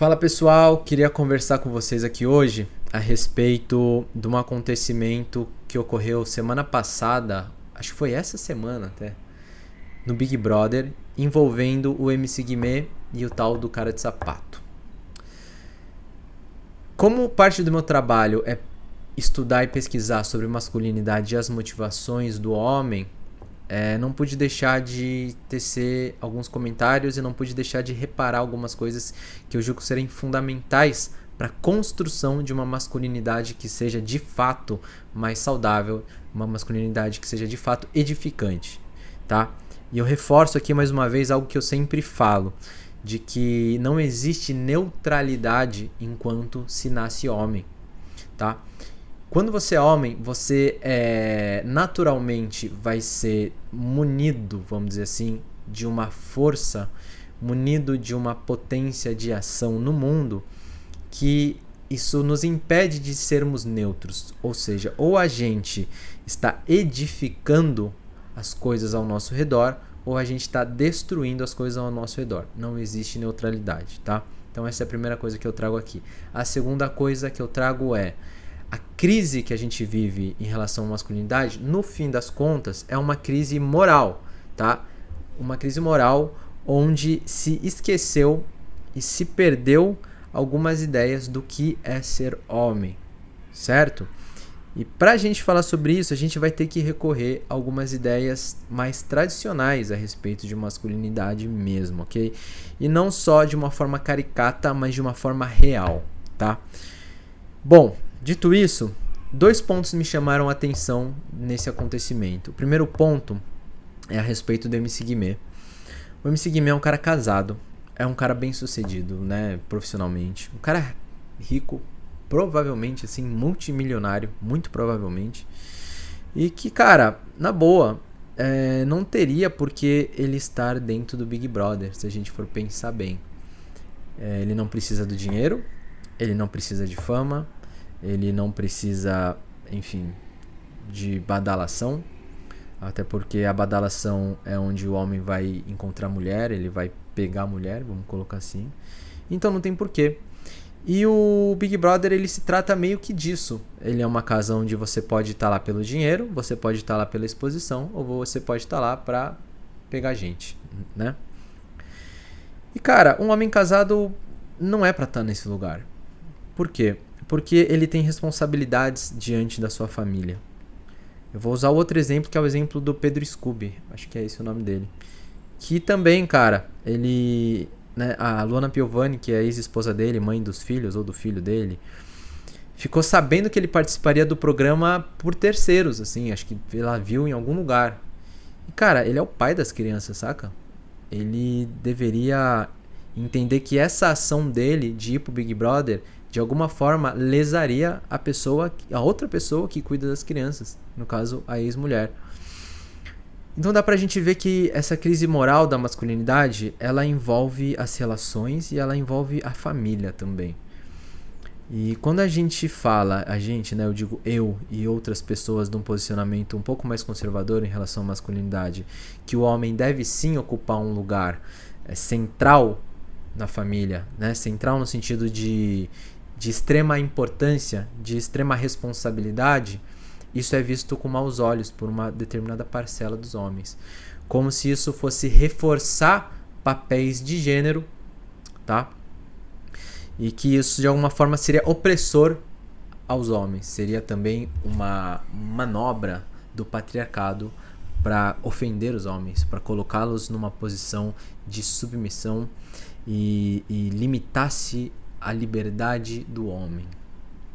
Fala pessoal, queria conversar com vocês aqui hoje a respeito de um acontecimento que ocorreu semana passada, acho que foi essa semana até, no Big Brother, envolvendo o MC Guimê e o tal do Cara de Sapato. Como parte do meu trabalho é estudar e pesquisar sobre masculinidade e as motivações do homem, não pude deixar de tecer alguns comentários e não pude deixar de reparar algumas coisas que eu julgo serem fundamentais para a construção de uma masculinidade que seja de fato mais saudável, uma masculinidade que seja de fato edificante, tá? E eu reforço aqui mais uma vez algo que eu sempre falo, de que não existe neutralidade enquanto se nasce homem, tá? Quando você é homem, você naturalmente vai ser munido, vamos dizer assim, de uma força, munido de uma potência de ação no mundo, que isso nos impede de sermos neutros. Ou seja, ou a gente está edificando as coisas ao nosso redor, ou a gente está destruindo as coisas ao nosso redor. Não existe neutralidade, tá? Então essa é a primeira coisa que eu trago aqui. A segunda coisa que eu trago é: a crise que a gente vive em relação à masculinidade, no fim das contas, é uma crise moral, tá? Uma crise moral onde se esqueceu e se perdeu algumas ideias do que é ser homem, certo? E pra gente falar sobre isso, a gente vai ter que recorrer a algumas ideias mais tradicionais a respeito de masculinidade mesmo, ok? E não só de uma forma caricata, mas de uma forma real, tá? Bom, dito isso, dois pontos me chamaram a atenção nesse acontecimento. O primeiro ponto é a respeito do MC Guimê. O MC Guimê é um cara casado, é um cara bem sucedido, né, profissionalmente. Um cara rico, provavelmente, assim, multimilionário, muito provavelmente. E que, cara, na boa, não teria por que ele estar dentro do Big Brother, se a gente for pensar bem. Ele não precisa do dinheiro, ele não precisa de fama, ele não precisa, enfim, de badalação, até porque a badalação é onde o homem vai encontrar mulher, ele vai pegar a mulher, vamos colocar assim. Então não tem porquê. E o Big Brother, ele se trata meio que disso. Ele é uma casa onde você pode estar lá pelo dinheiro, você pode estar lá pela exposição, ou você pode estar lá pra pegar gente, né? E cara, um homem casado não é pra estar nesse lugar. Por quê? Porque ele tem responsabilidades diante da sua família. Eu vou usar outro exemplo, que é o exemplo do Pedro Scooby, acho que é esse o nome dele. Que também, cara, ele, né, a Luana Piovani, que é a ex-esposa dele, mãe dos filhos, ou do filho dele, ficou sabendo que ele participaria do programa por terceiros, assim, acho que ela viu em algum lugar. E, cara, ele é o pai das crianças, saca? Ele deveria entender que essa ação dele de ir pro Big Brother, de alguma forma, lesaria a outra pessoa que cuida das crianças, no caso, a ex-mulher. Então dá pra gente ver que essa crise moral da masculinidade, ela envolve as relações e ela envolve a família também. E quando a gente fala, né, eu digo eu e outras pessoas de um posicionamento um pouco mais conservador em relação à masculinidade, que o homem deve sim ocupar um lugar central na família, né, central no sentido de extrema importância, de extrema responsabilidade, isso é visto com maus olhos por uma determinada parcela dos homens. Como se isso fosse reforçar papéis de gênero, tá? E que isso de alguma forma seria opressor aos homens. Seria também uma manobra do patriarcado para ofender os homens, para colocá-los numa posição de submissão e limitasse a liberdade do homem.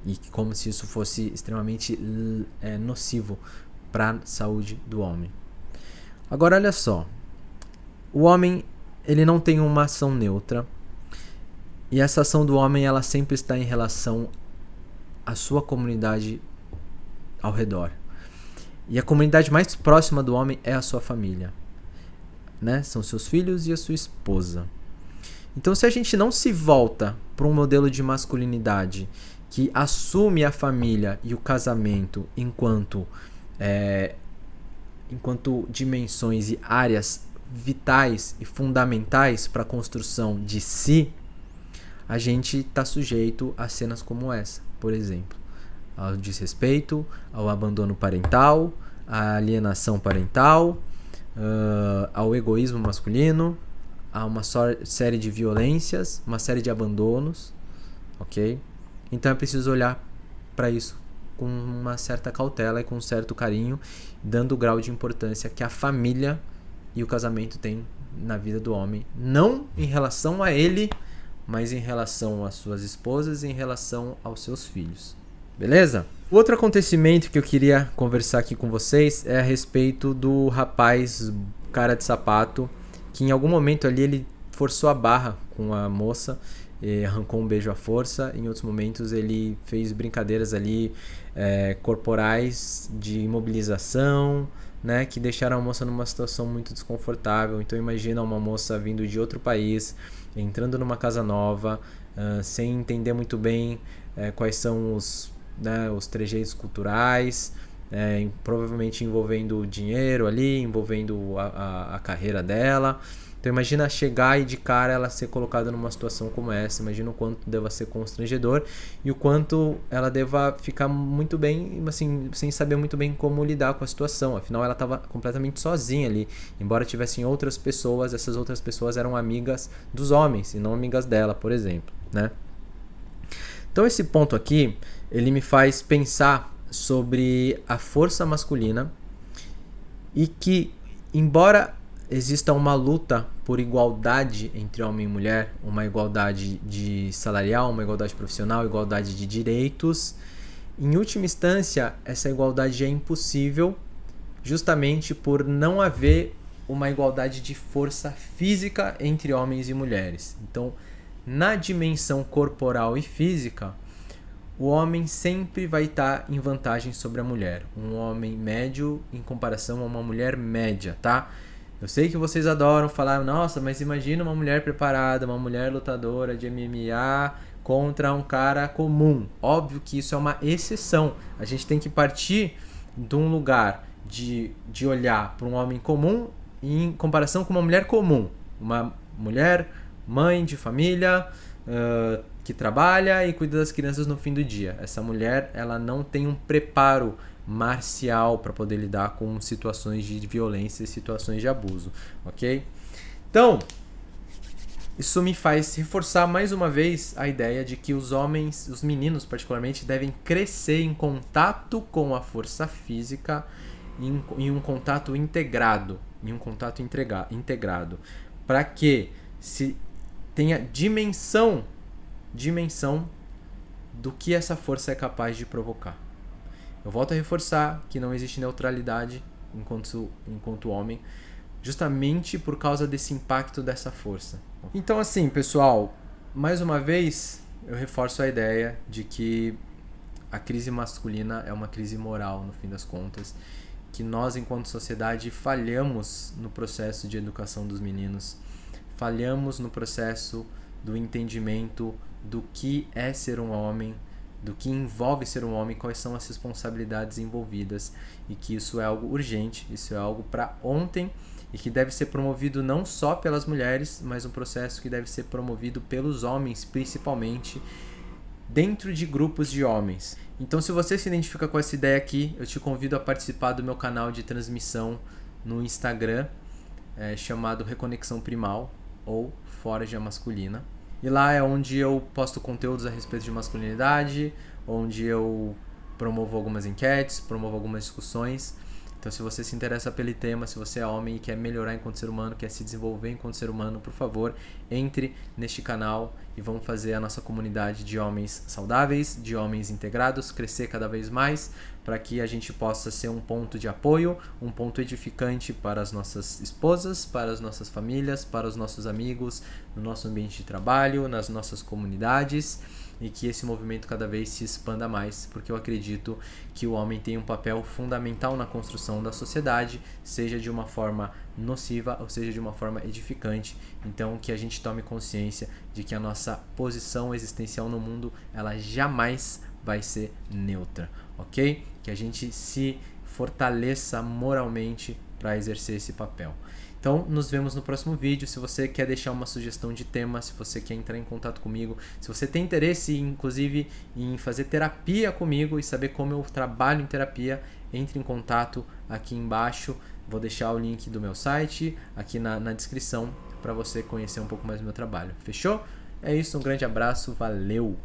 E como se isso fosse extremamente nocivo para a saúde do homem. Agora olha só, o homem, ele não tem uma ação neutra, e essa ação do homem, ela sempre está em relação à sua comunidade ao redor. E a comunidade mais próxima do homem é a sua família, né? São seus filhos e a sua esposa. Então, se a gente não se volta para um modelo de masculinidade que assume a família e o casamento enquanto dimensões e áreas vitais e fundamentais para a construção de si, a gente está sujeito a cenas como essa, por exemplo, ao desrespeito, ao abandono parental, à alienação parental, ao egoísmo masculino, a uma série de violências, uma série de abandonos, ok? Então é preciso olhar para isso com uma certa cautela e com um certo carinho, dando o grau de importância que a família e o casamento têm na vida do homem, não em relação a ele, mas em relação às suas esposas e em relação aos seus filhos. Beleza? O outro acontecimento que eu queria conversar aqui com vocês é a respeito do rapaz cara de sapato, que em algum momento ali ele forçou a barra com a moça, arrancou um beijo à força. Em outros momentos ele fez brincadeiras ali corporais de imobilização, né, que deixaram a moça numa situação muito desconfortável. Então imagina uma moça vindo de outro país, entrando numa casa nova, sem entender muito bem quais são os trejeitos culturais, provavelmente envolvendo dinheiro ali, envolvendo a carreira dela. Então imagina chegar e de cara ela ser colocada numa situação como essa. Imagina o quanto deva ser constrangedor e o quanto ela deva ficar muito bem, assim, sem saber muito bem como lidar com a situação. Afinal ela estava completamente sozinha ali. Embora tivessem outras pessoas, essas outras pessoas eram amigas dos homens e não amigas dela, por exemplo, né? Então esse ponto aqui, ele me faz pensar sobre a força masculina e que, embora exista uma luta por igualdade entre homem e mulher, uma igualdade de salarial, uma igualdade profissional, igualdade de direitos, em última instância, essa igualdade é impossível justamente por não haver uma igualdade de força física entre homens e mulheres. Então, na dimensão corporal e física, o homem sempre vai estar em vantagem sobre a mulher. Um homem médio em comparação a uma mulher média, tá? Eu sei que vocês adoram falar, nossa, mas imagina uma mulher preparada, uma mulher lutadora de MMA contra um cara comum. Óbvio que isso é uma exceção. A gente tem que partir de um lugar de olhar para um homem comum em comparação com uma mulher comum. Uma mulher, mãe de família, que trabalha e cuida das crianças no fim do dia. Essa mulher, ela não tem um preparo marcial para poder lidar com situações de violência e situações de abuso, ok? Então, isso me faz reforçar mais uma vez a ideia de que os homens, os meninos particularmente, devem crescer em contato com a força física, em um contato integrado, para que se tenha dimensão do que essa força é capaz de provocar. Eu volto a reforçar que não existe neutralidade enquanto homem, justamente por causa desse impacto dessa força. Então assim, pessoal, mais uma vez eu reforço a ideia de que a crise masculina é uma crise moral, no fim das contas, que nós, enquanto sociedade, falhamos no processo de educação dos meninos, falhamos no processo do entendimento do que é ser um homem, do que envolve ser um homem, quais são as responsabilidades envolvidas, e que isso é algo urgente, isso é algo para ontem, e que deve ser promovido não só pelas mulheres, mas um processo que deve ser promovido pelos homens, principalmente dentro de grupos de homens. Então, se você se identifica com essa ideia aqui, eu te convido a participar do meu canal de transmissão no Instagram, chamado Reconexão Primal, ou Forja Masculina. E lá é onde eu posto conteúdos a respeito de masculinidade, onde eu promovo algumas enquetes, promovo algumas discussões. Então, se você se interessa pelo tema, se você é homem e quer melhorar enquanto ser humano, quer se desenvolver enquanto ser humano, por favor, entre neste canal e vamos fazer a nossa comunidade de homens saudáveis, de homens integrados, crescer cada vez mais, para que a gente possa ser um ponto de apoio, um ponto edificante para as nossas esposas, para as nossas famílias, para os nossos amigos, no nosso ambiente de trabalho, nas nossas comunidades, e que esse movimento cada vez se expanda mais, porque eu acredito que o homem tem um papel fundamental na construção da sociedade, seja de uma forma nociva ou seja de uma forma edificante. Então, que a gente tome consciência de que a nossa posição existencial no mundo, ela jamais vai ser neutra, ok? Que a gente se fortaleça moralmente para exercer esse papel. Então, nos vemos no próximo vídeo. Se você quer deixar uma sugestão de tema, se você quer entrar em contato comigo, se você tem interesse, inclusive, em fazer terapia comigo e saber como eu trabalho em terapia, entre em contato aqui embaixo. Vou deixar o link do meu site aqui na descrição para você conhecer um pouco mais do meu trabalho. Fechou? É isso, um grande abraço, valeu!